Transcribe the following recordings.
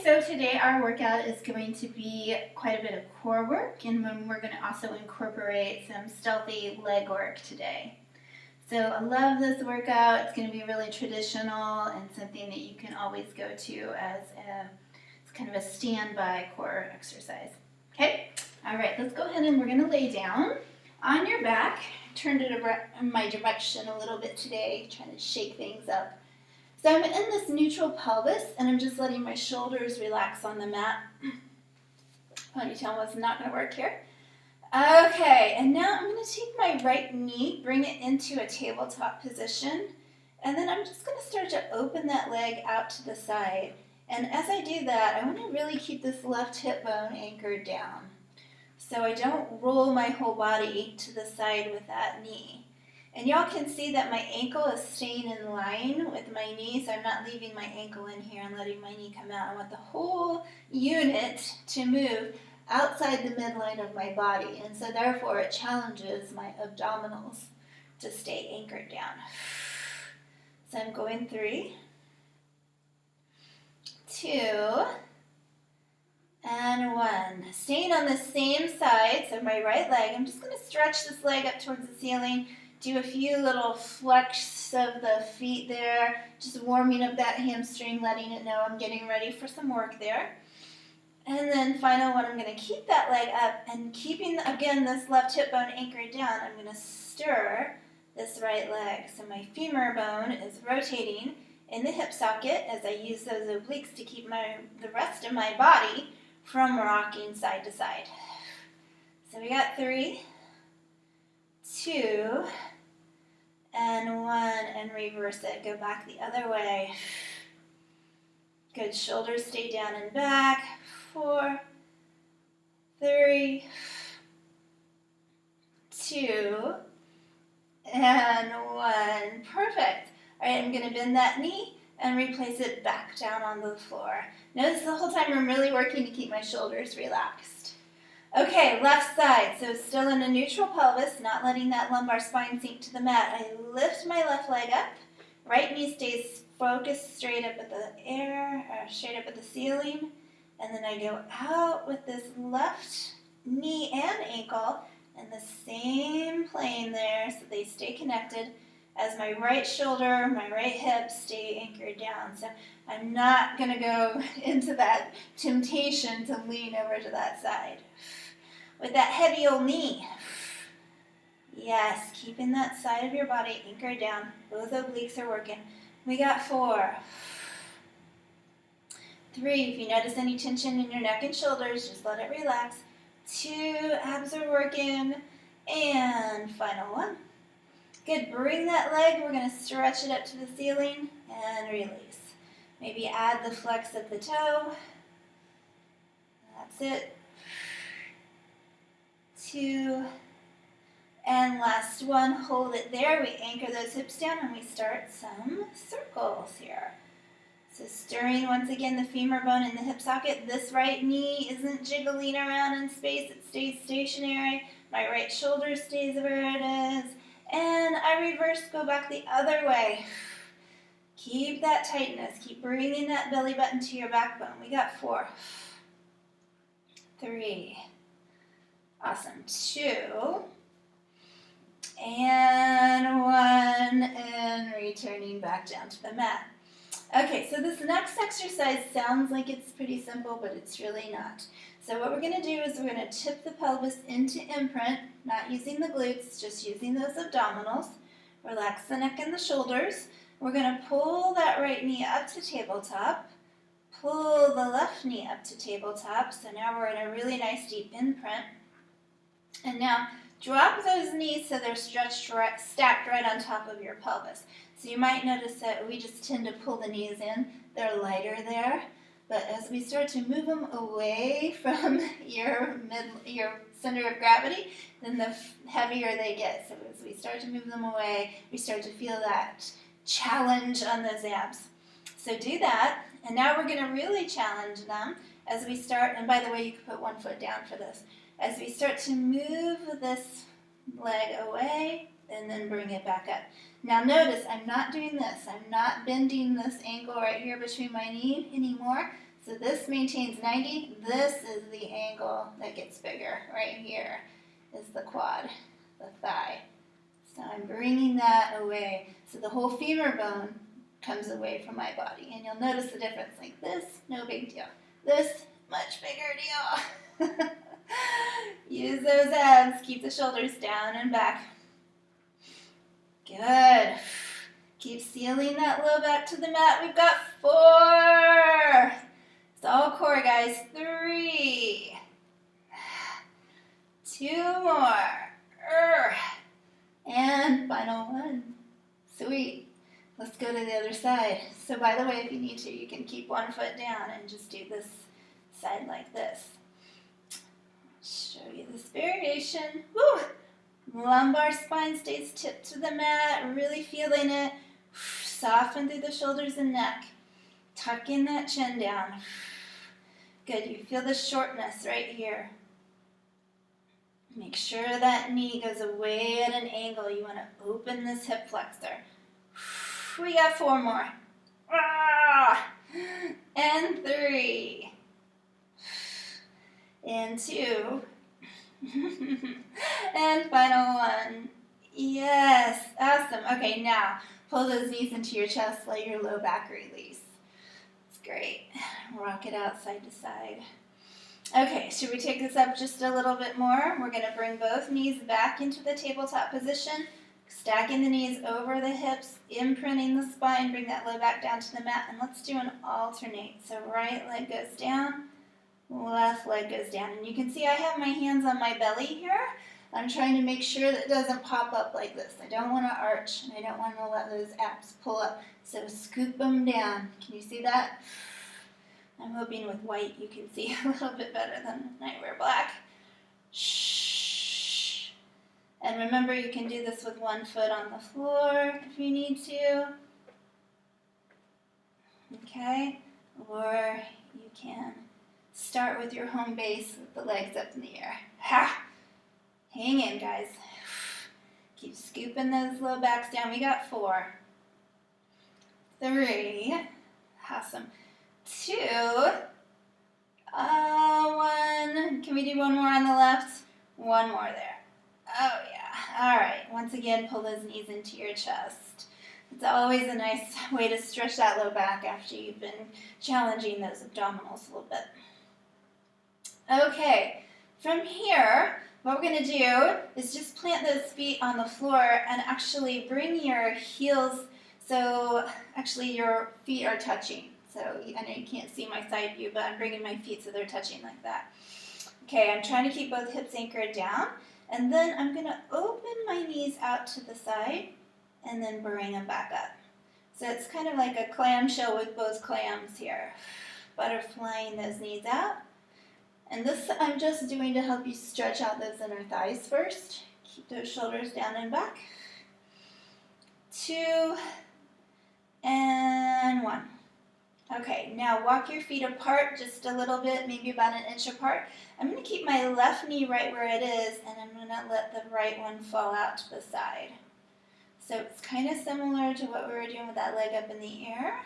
So today our workout is going to be quite a bit of core work, and then we're going to also incorporate some stealthy leg work today. So I love this workout. It's going to be really traditional and something that you can always go to as it's kind of a standby core exercise. Okay? All right, let's go ahead and we're going to lay down on your back. Turned it in my direction a little bit today, trying to shake things up. So I'm in this neutral pelvis, and I'm just letting my shoulders relax on the mat. Ponytail was not going to work here. Okay, and now I'm going to take my right knee, bring it into a tabletop position, and then I'm just going to start to open that leg out to the side. And as I do that, I want to really keep this left hip bone anchored down, so I don't roll my whole body to the side with that knee. And y'all can see that my ankle is staying in line with my knee, so I'm not leaving my ankle in here and letting my knee come out. I want the whole unit to move outside the midline of my body, and so therefore it challenges my abdominals to stay anchored down. So I'm going 3, 2, and 1. Staying on the same side, so my right leg, I'm just going to stretch this leg up towards the ceiling. Do a few little flex of the feet there, just warming up that hamstring, letting it know I'm getting ready for some work there. And then final one, I'm going to keep that leg up and keeping, again, this left hip bone anchored down, I'm going to stir this right leg. So my femur bone is rotating in the hip socket as I use those obliques to keep the rest of my body from rocking side to side. So we got 3, 2, and 1, and reverse it. Go back the other way. Good. Shoulders stay down and back. 4, 3, 2, and 1. Perfect. All right, I'm going to bend that knee and replace it back down on the floor. Notice the whole time I'm really working to keep my shoulders relaxed. Okay, left side. So still in a neutral pelvis, not letting that lumbar spine sink to the mat. I lift my left leg up. Right knee stays focused straight up at the air, or straight up at the ceiling. And then I go out with this left knee and ankle in the same plane there, so they stay connected as my right shoulder, my right hip stay anchored down. So I'm not going to go into that temptation to lean over to that side. With that heavy old knee. Yes, keeping that side of your body anchored down. Those obliques are working. We got 4, 3, if you notice any tension in your neck and shoulders, just let it relax. 2, abs are working. And final 1. Good, bring that leg, we're going to stretch it up to the ceiling and release. Maybe add the flex of the toe. That's it. 2, and last 1, hold it there. We anchor those hips down and we start some circles here. So stirring once again the femur bone in the hip socket. This right knee isn't jiggling around in space, it stays stationary. My right shoulder stays where it is. And I reverse, go back the other way. Keep that tightness, keep bringing that belly button to your backbone. We got 4, 3, awesome, 2, and 1, and returning back down to the mat. Okay, so this next exercise sounds like it's pretty simple, but it's really not. So what we're going to do is we're going to tip the pelvis into imprint, not using the glutes, just using those abdominals. Relax the neck and the shoulders. We're going to pull that right knee up to tabletop, pull the left knee up to tabletop. So now we're in a really nice deep imprint. And now drop those knees so they're stacked right on top of your pelvis. So you might notice that we just tend to pull the knees in. They're lighter there. But as we start to move them away from your center of gravity, then the heavier they get. So as we start to move them away, we start to feel that challenge on those abs. So do that. And now we're going to really challenge them as we start. And by the way, you can put 1 foot down for this. As we start to move this leg away and then bring it back up. Now notice, I'm not doing this. I'm not bending this ankle right here between my knee anymore. So this maintains 90. This is the angle that gets bigger. Right here is the quad, the thigh. So I'm bringing that away. So the whole femur bone comes away from my body. And you'll notice the difference. Like this, no big deal. This, much bigger deal. Use those abs. Keep the shoulders down and back. Good. Keep sealing that low back to the mat. We've got 4. It's all core, guys. 3. 2 more. And final 1. Sweet. Let's go to the other side. So by the way, if you need to, you can keep one foot down and just do this side like this. Show you this variation. Woo! Lumbar spine stays tipped to the mat, really feeling it. Soften through the shoulders and neck. Tucking that chin down. Good, you feel the shortness right here. Make sure that knee goes away at an angle. You want to open this hip flexor. We got 4 more. And 3. And 2. And final 1. Yes, awesome. Okay, now pull those knees into your chest, let your low back release. It's great. Rock it out side to side. Okay, should we take this up just a little bit more? We're going to bring both knees back into the tabletop position, stacking the knees over the hips, imprinting the spine, bring that low back down to the mat, and let's do an alternate. So right leg goes down, left leg goes down. And you can see I have my hands on my belly here. I'm trying to make sure that it doesn't pop up like this. I don't want to arch, and I don't want to let those abs pull up. So scoop them down. Can you see that? I'm hoping with white you can see a little bit better than nightwear black. Shh. And remember, you can do this with one foot on the floor if you need to. Okay? Or you can start with your home base with the legs up in the air. Ha! Hang in, guys. Keep scooping those low backs down. We got 4. 3. Awesome. 2. 1. Can we do one more on the left? One more there. Oh, yeah. All right. Once again, pull those knees into your chest. It's always a nice way to stretch that low back after you've been challenging those abdominals a little bit. Okay. From here, what we're going to do is just plant those feet on the floor and actually bring your heels so actually your feet are touching. So I know you can't see my side view, but I'm bringing my feet so they're touching like that. Okay, I'm trying to keep both hips anchored down. And then I'm going to open my knees out to the side and then bring them back up. So it's kind of like a clamshell with both clams here. Butterflying those knees out. And this I'm just doing to help you stretch out those inner thighs first. Keep those shoulders down and back. 2 and 1. Okay, now walk your feet apart just a little bit, maybe about an inch apart. I'm going to keep my left knee right where it is, and I'm going to let the right one fall out to the side. So it's kind of similar to what we were doing with that leg up in the air.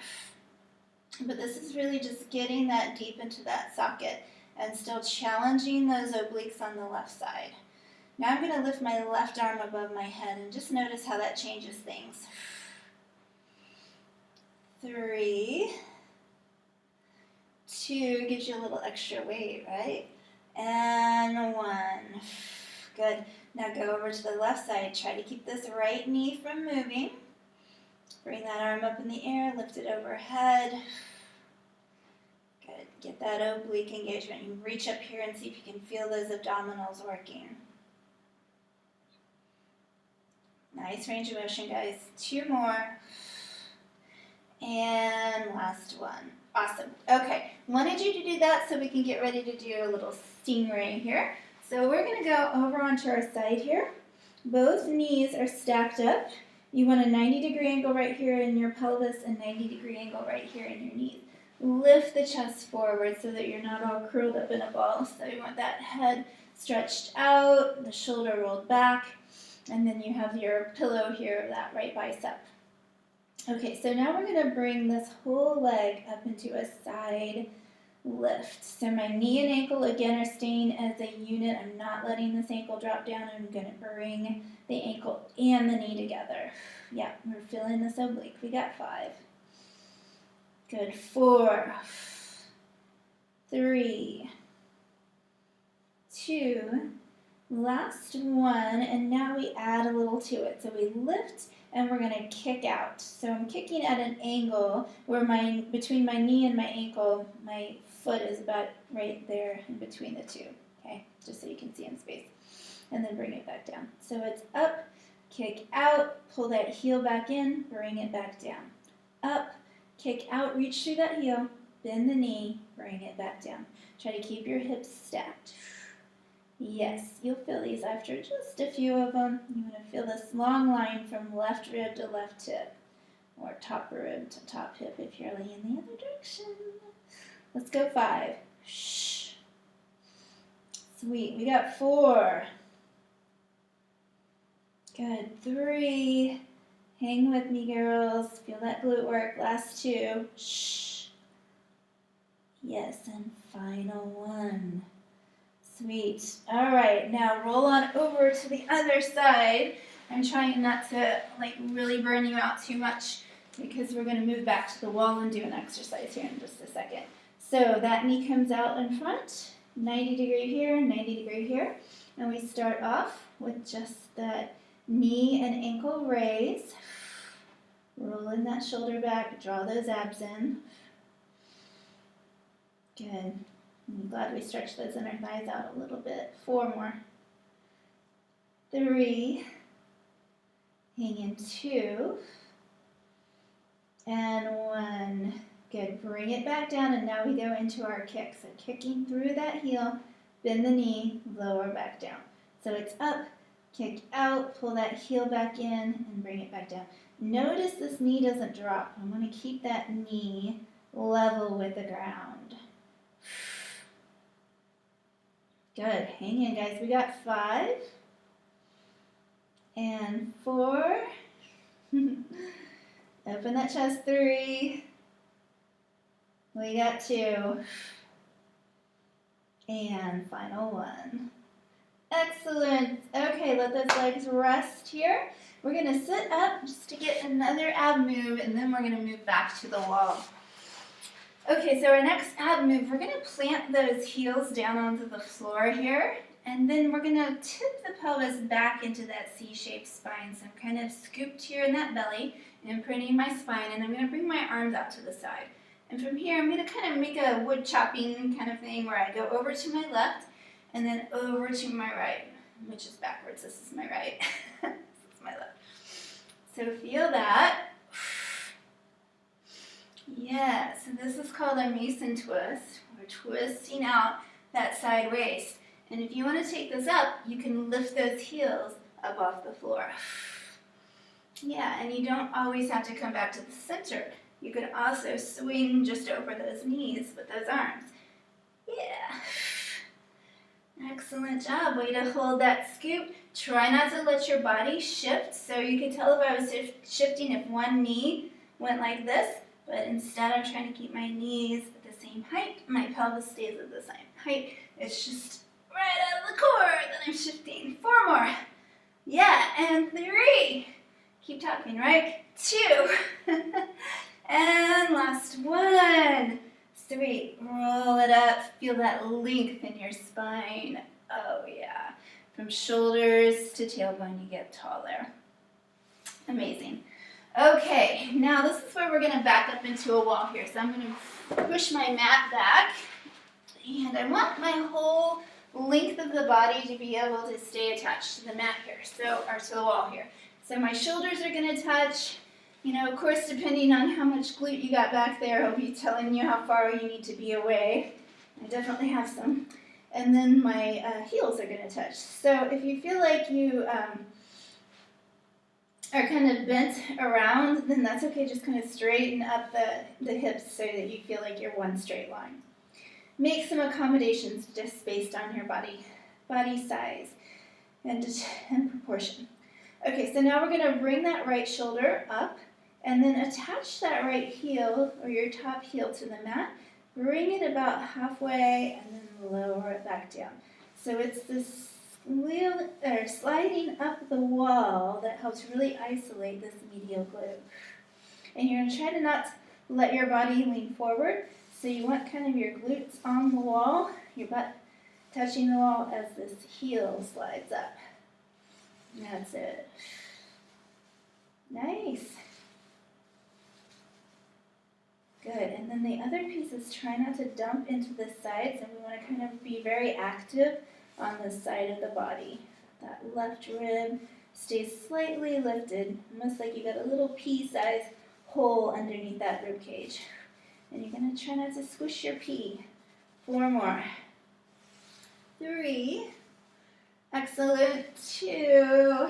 But this is really just getting that deep into that socket and still challenging those obliques on the left side. Now I'm going to lift my left arm above my head and just notice how that changes things. 3. 2 gives you a little extra weight, right? And 1. Good. Now go over to the left side. Try to keep this right knee from moving. Bring that arm up in the air, lift it overhead. Good. Get that oblique engagement. You reach up here and see if you can feel those abdominals working. Nice range of motion, guys. 2 more. And last one. Awesome. Okay, wanted you to do that so we can get ready to do a little stingray here. So we're going to go over onto our side here. Both knees are stacked up. You want a 90-degree angle right here in your pelvis and 90-degree angle right here in your knees. Lift the chest forward so that you're not all curled up in a ball. So you want that head stretched out, the shoulder rolled back, and then you have your pillow here of that right bicep. Okay, so now we're going to bring this whole leg up into a side lift. So my knee and ankle again are staying as a unit. I'm not letting this ankle drop down. I'm going to bring the ankle and the knee together. Yeah, we're feeling this oblique. We got 5. Good. 4, 3, 2, last one, and now we add a little to it. So we lift and we're going to kick out. So I'm kicking at an angle where between my knee and my ankle, my foot is about right there in between the two. Okay, just so you can see in space. And then bring it back down. So it's up, kick out, pull that heel back in, bring it back down. Up, kick out, reach through that heel, bend the knee, bring it back down. Try to keep your hips stacked. Yes, you'll feel these after just a few of them. You want to feel this long line from left rib to left hip, or top rib to top hip if you're laying the other direction. Let's go 5. Shh. Sweet. We got 4. Good. 3. Hang with me, girls. Feel that glute work. Last 2. Shh. Yes, and final 1. Sweet. All right, now roll on over to the other side. I'm trying not to really burn you out too much because we're going to move back to the wall and do an exercise here in just a second. So that knee comes out in front, 90 degree here, 90 degree here. And we start off with just that knee and ankle raise. Rolling that shoulder back, draw those abs in. Good. I'm glad we stretched those inner thighs out a little bit. 4 more. 3. Hang in 2. And 1. Good. Bring it back down, and now we go into our kick. So kicking through that heel, bend the knee, lower back down. So it's up, kick out, pull that heel back in, and bring it back down. Notice this knee doesn't drop. I want to keep that knee level with the ground. Good. Hang in, guys. We got 5 and 4. Open that chest. 3. We got 2. And final 1. Excellent. Okay, let those legs rest here. We're going to sit up just to get another ab move, and then we're going to move back to the wall. Okay, so our next ab move, we're going to plant those heels down onto the floor here, and then we're going to tip the pelvis back into that C-shaped spine. So I'm kind of scooped here in that belly, and imprinting my spine, and I'm going to bring my arms out to the side. And from here, I'm going to kind of make a wood chopping kind of thing where I go over to my left, and then over to my right, which is backwards. This is my right. This is my left. So feel that. Yeah, so this is called a mason twist. We're twisting out that side waist. And if you want to take this up, you can lift those heels up off the floor. Yeah, and you don't always have to come back to the center. You could also swing just over those knees with those arms. Yeah. Excellent job. Way to hold that scoop. Try not to let your body shift. So you can tell if I was shifting if one knee went like this. But instead, I'm trying to keep my knees at the same height. My pelvis stays at the same height. It's just right out of the core that I'm shifting. 4 more. Yeah, and 3. Keep talking, right? 2. And last 1. Sweet. Roll it up. Feel that length in your spine. Oh, yeah. From shoulders to tailbone, you get taller. Amazing. Okay, now this is where we're going to back up into a wall here. So I'm going to push my mat back, and I want my whole length of the body to be able to stay attached to the mat here, or to the wall here. So my shoulders are going to touch. You know, of course, depending on how much glute you got back there, I'll be telling you how far you need to be away. I definitely have some. And then my heels are going to touch. So if you feel like you are kind of bent around, then that's okay. Just kind of straighten up the hips so that you feel like you're one straight line. Make some accommodations just based on your body size and proportion. Okay, so now we're going to bring that right shoulder up and then attach that right heel or your top heel to the mat. bring it about halfway, and then lower it back down. So it's this sliding up the wall that helps really isolate this medial glute. And you're going to try to not let your body lean forward. So you want kind of your glutes on the wall, your butt touching the wall as this heel slides up. That's it. Nice. Good. And then the other piece is try not to dump into the sides, and we want to kind of be very active on the side of the body. That left rib stays slightly lifted, almost like you got a little pea-sized hole underneath that rib cage. And you're going to try not to squish your pea. 4 more. 3. Excellent. 2.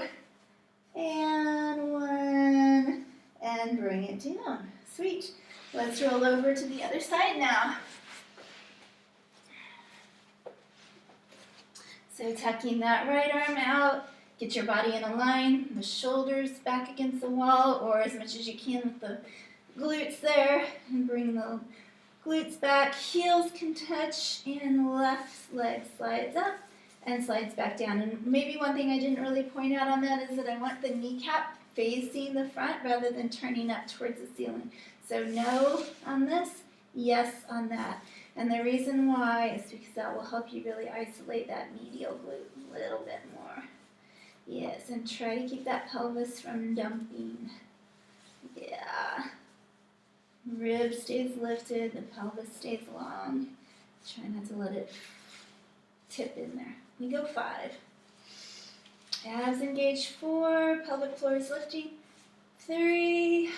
And 1. And bring it down. Sweet. Let's roll over to the other side now. So tucking that right arm out, get your body in a line, the shoulders back against the wall, or as much as you can with the glutes there, and bring the glutes back. Heels can touch, and left leg slides up and slides back down. And maybe one thing I didn't really point out on that is that I want the kneecap facing the front rather than turning up towards the ceiling. So no on this, yes on that. And the reason why is because that will help you really isolate that medial glute a little bit more. Yes, and try to keep that pelvis from dumping. Yeah. Rib stays lifted, the pelvis stays long. Try not to let it tip in there. We go 5. Abs engaged 4, pelvic floor is lifting. 3.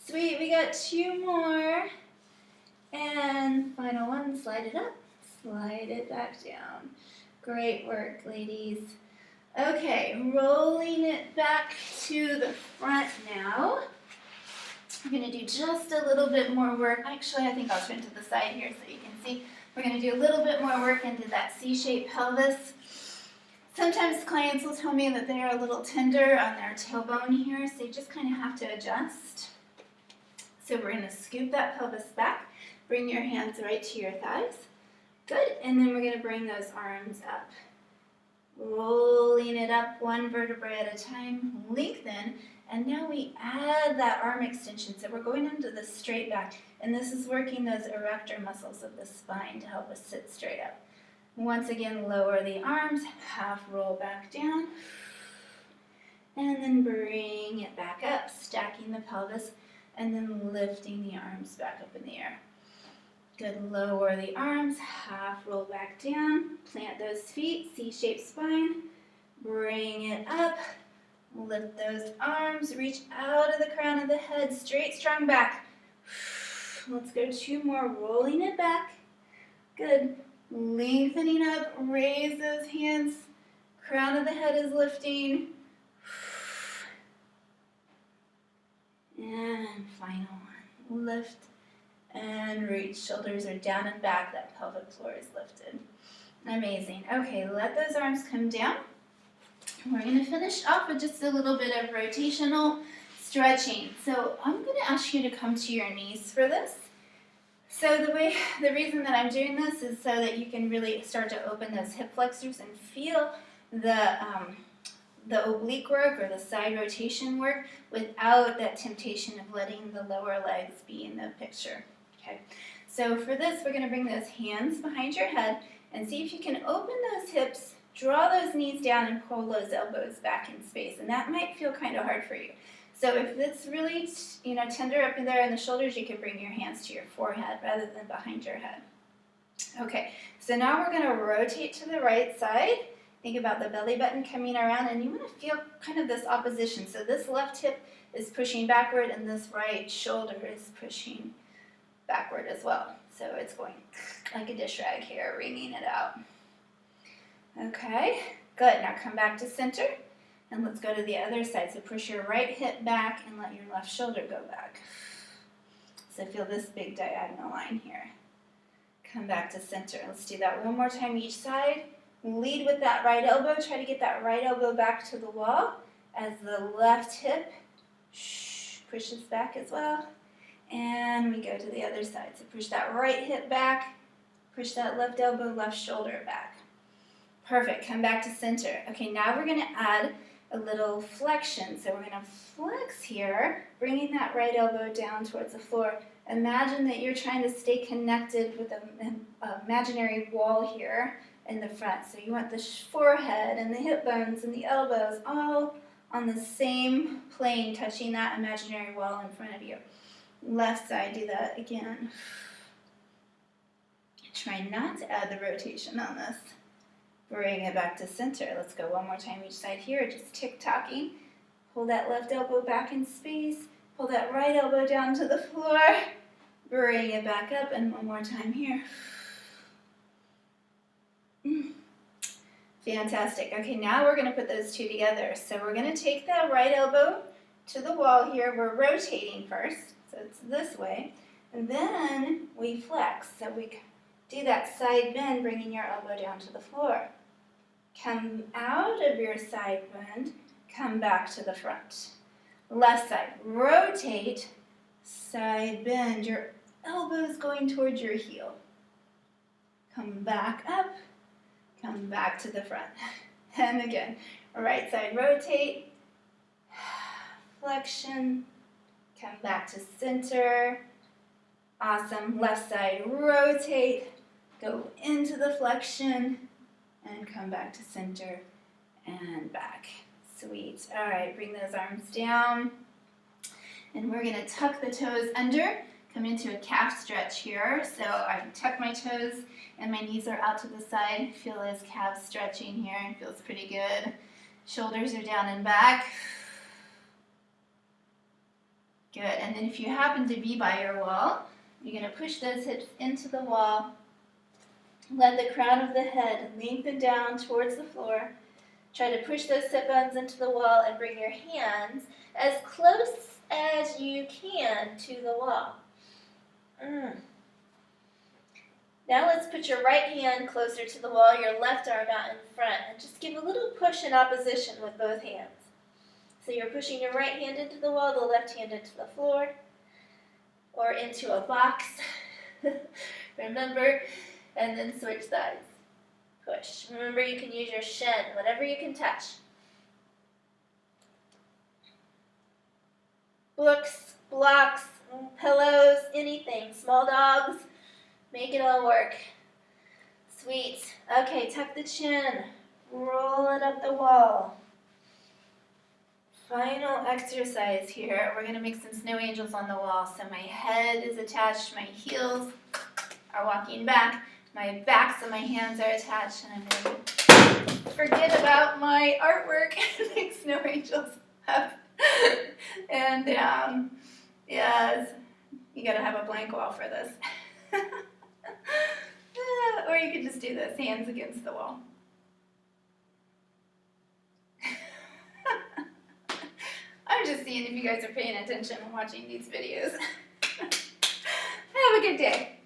Sweet, we got 2 more. And final one, slide it up, slide it back down. Great work, ladies. Okay, rolling it back to the front now. We're going to do just a little bit more work. Actually, I think I'll turn to the side here so you can see. We're going to do a little bit more work into that C-shaped pelvis. Sometimes clients will tell me that they are a little tender on their tailbone here, so you just kind of have to adjust. So we're going to scoop that pelvis back. Bring your hands right to your thighs. Good, and then we're going to bring those arms up. Rolling it up 1 vertebrae at a time, lengthen, and now we add that arm extension. So we're going into the straight back, and this is working those erector muscles of the spine to help us sit straight up. Once again, lower the arms, half roll back down, and then bring it back up, stacking the pelvis, and then lifting the arms back up in the air. Good, lower the arms, half roll back down, plant those feet, C-shaped spine, bring it up, lift those arms, reach out of the crown of the head, straight, strong back. Let's go 2 more, rolling it back. Good, lengthening up, raise those hands, crown of the head is lifting. And final one, lift. And reach, shoulders are down and back, that pelvic floor is lifted. Amazing. Okay, let those arms come down. We're going to finish off with just a little bit of rotational stretching. So I'm going to ask you to come to your knees for this. So the reason that I'm doing this is so that you can really start to open those hip flexors and feel the oblique work or the side rotation work without that temptation of letting the lower legs be in the picture. Okay, so for this, we're going to bring those hands behind your head and see if you can open those hips, draw those knees down, and pull those elbows back in space. And that might feel kind of hard for you. So if it's really, tender up in there in the shoulders, you can bring your hands to your forehead rather than behind your head. Okay, so now we're going to rotate to the right side. Think about the belly button coming around, and you want to feel kind of this opposition. So this left hip is pushing backward, and this right shoulder is pushing backward as well. So it's going like a dish rag here, wringing it out. Okay, good. Now come back to center, and let's go to the other side. So push your right hip back and let your left shoulder go back. So feel this big diagonal line here. Come back to center. Let's do that one more time each side. Lead with that right elbow. Try to get that right elbow back to the wall as the left hip pushes back as well. And we go to the other side. So push that right hip back, push that left elbow, left shoulder back. Perfect, come back to center. Okay, now we're gonna add a little flexion. So we're gonna flex here, bringing that right elbow down towards the floor. Imagine that you're trying to stay connected with an imaginary wall here in the front. So you want the forehead and the hip bones and the elbows all on the same plane, touching that imaginary wall in front of you. Left side, do that again. Try not to add the rotation on this. Bring it back to center. Let's go one more time each side here, just tick-tocking. Pull that left elbow back in space. Pull that right elbow down to the floor. Bring it back up, and one more time here. Fantastic. Okay, now we're going to put those two together. So we're going to take that right elbow to the wall here. We're rotating first, so it's this way. And then we flex. So we do that side bend, bringing your elbow down to the floor. Come out of your side bend, come back to the front. Left side, rotate, side bend. Your elbow's going towards your heel. Come back up, come back to the front. And again, right side, rotate, flexion, come back to center. Awesome. Left side, rotate, go into the flexion, and come back to center and back. Sweet. All right, bring those arms down. And we're going to tuck the toes under, come into a calf stretch here. So I tuck my toes and my knees are out to the side. Feel those calves stretching here. It feels pretty good. Shoulders are down and back. Good. And then if you happen to be by your wall, you're going to push those hips into the wall. Let the crown of the head lengthen down towards the floor. Try to push those sit bones into the wall and bring your hands as close as you can to the wall. Now let's put your right hand closer to the wall, your left arm out in front, and just give a little push in opposition with both hands. So you're pushing your right hand into the wall, the left hand into the floor, or into a box. Remember, and then switch sides. Push. Remember, you can use your shin, whatever you can touch. Books, blocks, pillows, anything. Small dogs, make it all work. Sweet. Okay, tuck the chin. Roll it up the wall. Final exercise here. We're going to make some snow angels on the wall. So my head is attached, my heels are walking back, my backs of my hands are attached, and I'm going to forget about my artwork and make snow angels up and down. Yes, you got to have a blank wall for this. Or you could just do this, hands against the wall. I'm just seeing if you guys are paying attention and watching these videos. Have a good day.